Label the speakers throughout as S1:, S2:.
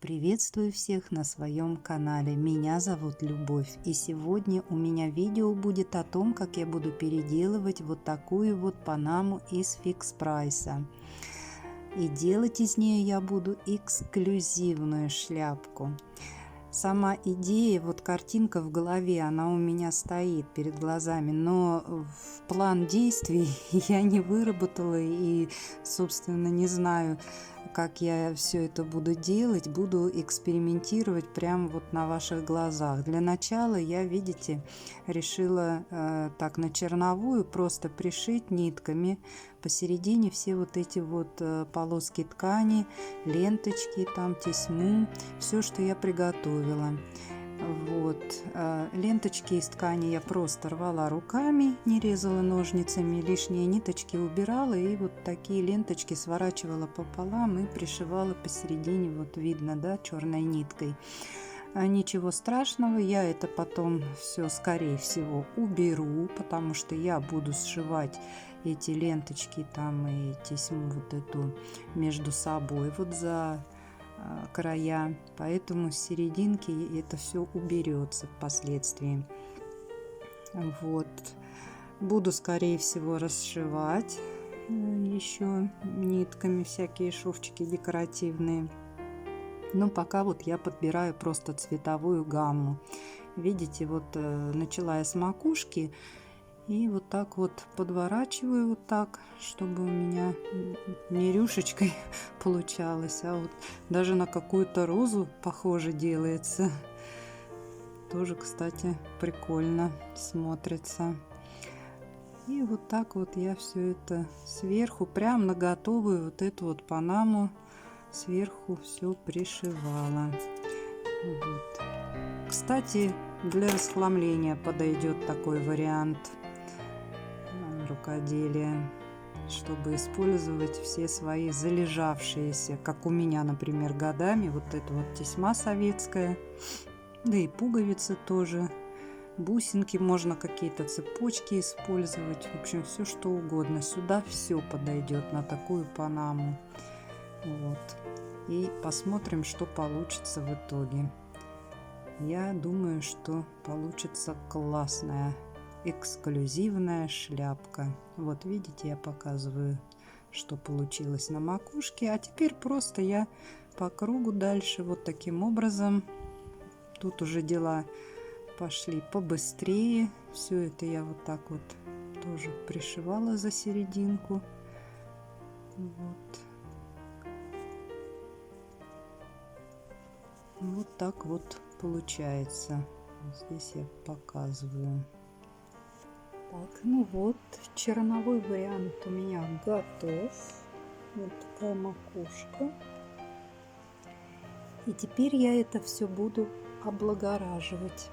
S1: Приветствую всех на своем канале. Меня зовут Любовь, и сегодня у меня видео будет о том, как я буду переделывать вот такую вот панаму из фикс прайса. И делать из нее я буду эксклюзивную шляпку. Сама идея, вот картинка в голове, она у меня стоит перед глазами, но в план действий я не выработала и, собственно, не знаю, как я все это буду делать. Буду экспериментировать прямо вот на ваших глазах. Для начала я, видите, решила так на черновую просто пришить нитками посередине все вот эти вот полоски ткани, ленточки, там тесьму, все, что я приготовила. Вот, ленточки из ткани я просто рвала руками, не резала ножницами, лишние ниточки убирала и вот такие ленточки сворачивала пополам и пришивала посередине, вот видно, да, черной ниткой. Ничего страшного, я это потом все, скорее всего, уберу, потому что я буду сшивать эти ленточки там и тесьму вот эту между собой вот за края, поэтому с серединки это все уберется впоследствии. Вот, буду скорее всего расшивать еще нитками всякие шовчики декоративные. Но пока вот я подбираю просто цветовую гамму. Видите, вот начала я с макушки и вот так вот подворачиваю вот так, чтобы у меня не рюшечкой получалось, а вот даже на какую-то розу похоже делается. Тоже, кстати, прикольно смотрится. И вот так вот я все это сверху, прям на готовую вот эту вот панаму сверху все пришивала. Вот. Кстати, для расхламления подойдет такой вариант рукоделия, чтобы использовать все свои залежавшиеся, как у меня, например, годами, вот эта вот тесьма советская, да и пуговицы тоже, бусинки, можно какие-то цепочки использовать, в общем, все что угодно. Сюда все подойдет на такую панаму. Вот. И посмотрим, что получится в итоге. Я думаю, что получится классная эксклюзивная шляпка. Вот видите, я показываю, что получилось на макушке. А теперь просто я по кругу дальше вот таким образом. Тут уже дела пошли побыстрее. Все это я вот так вот тоже пришивала за серединку. Вот. Вот так вот получается. Здесь я показываю. Так, ну вот, черновой вариант у меня готов. Вот такая макушка. И теперь я это все буду облагораживать.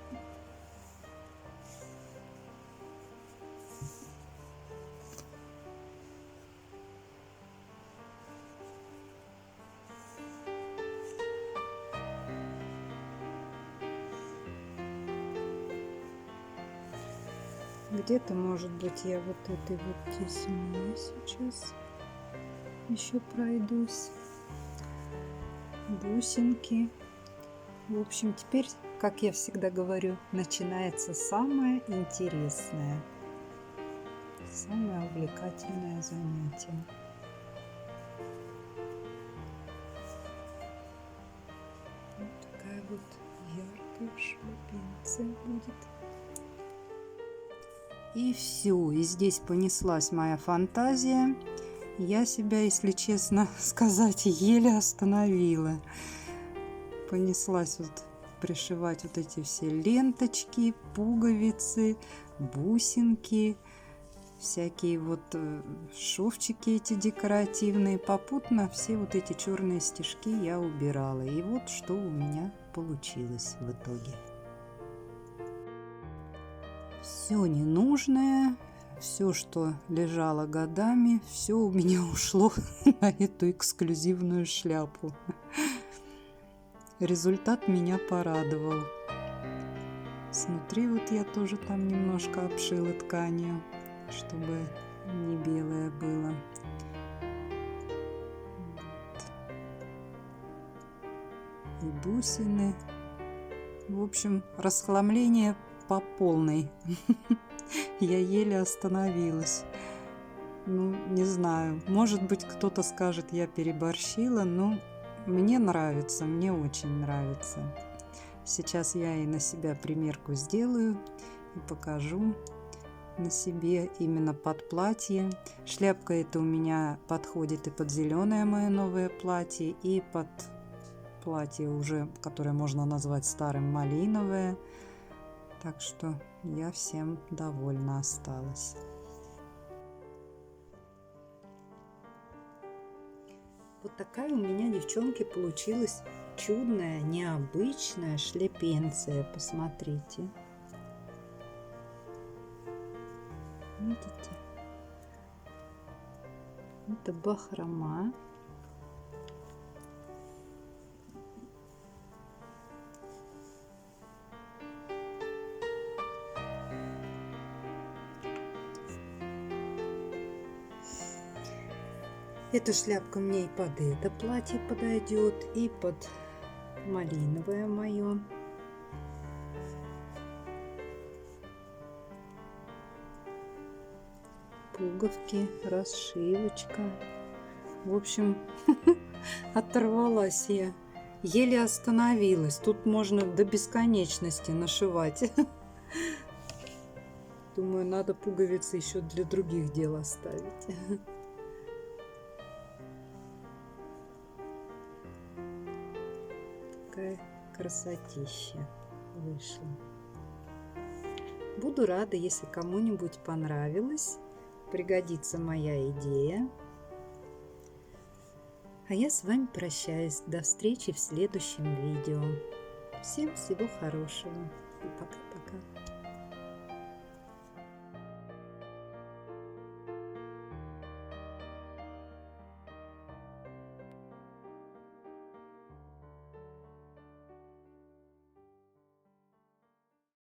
S1: Где-то, может быть, я вот этой вот тесьмой сейчас еще пройдусь. Бусинки. В общем, теперь, как я всегда говорю, начинается самое интересное, самое увлекательное занятие. Вот такая вот яркая шляпинка будет. И все, и здесь понеслась моя фантазия. Я себя, если честно сказать, еле остановила. Понеслась вот пришивать вот эти все ленточки, пуговицы, бусинки, всякие вот шовчики эти декоративные. Попутно все вот эти черные стежки я убирала. И вот что у меня получилось в итоге. Все ненужное, все, что лежало годами, все у меня ушло на эту эксклюзивную шляпу. Результат меня порадовал. Снутри вот я тоже там немножко обшила тканью, чтобы не белое было. Вот. и бусины. В общем, расхламление по полной. Я еле остановилась. Ну, не знаю, может быть, кто-то скажет, я переборщила, но мне нравится, мне очень нравится. Сейчас я и на себя примерку сделаю и покажу на себе именно под платье. Шляпка эта у меня подходит и под зеленое мое новое платье, и под платье уже, которое можно назвать старым, малиновое. Так что я всем довольна осталась. Вот такая у меня, девчонки, получилась чудная, необычная шляпенция. Посмотрите. Видите? Это бахрома. Эта шляпка мне и под это платье подойдет, и под малиновое мое. Пуговки, расшивочка. В общем, оторвалась я. Еле остановилась. Тут можно до бесконечности нашивать. Думаю, надо пуговицы еще для других дел оставить. Такая красотища вышла. Буду рада, если кому-нибудь понравилось, пригодится моя идея. А я с вами прощаюсь. До встречи в следующем видео. Всем всего хорошего и пока-пока.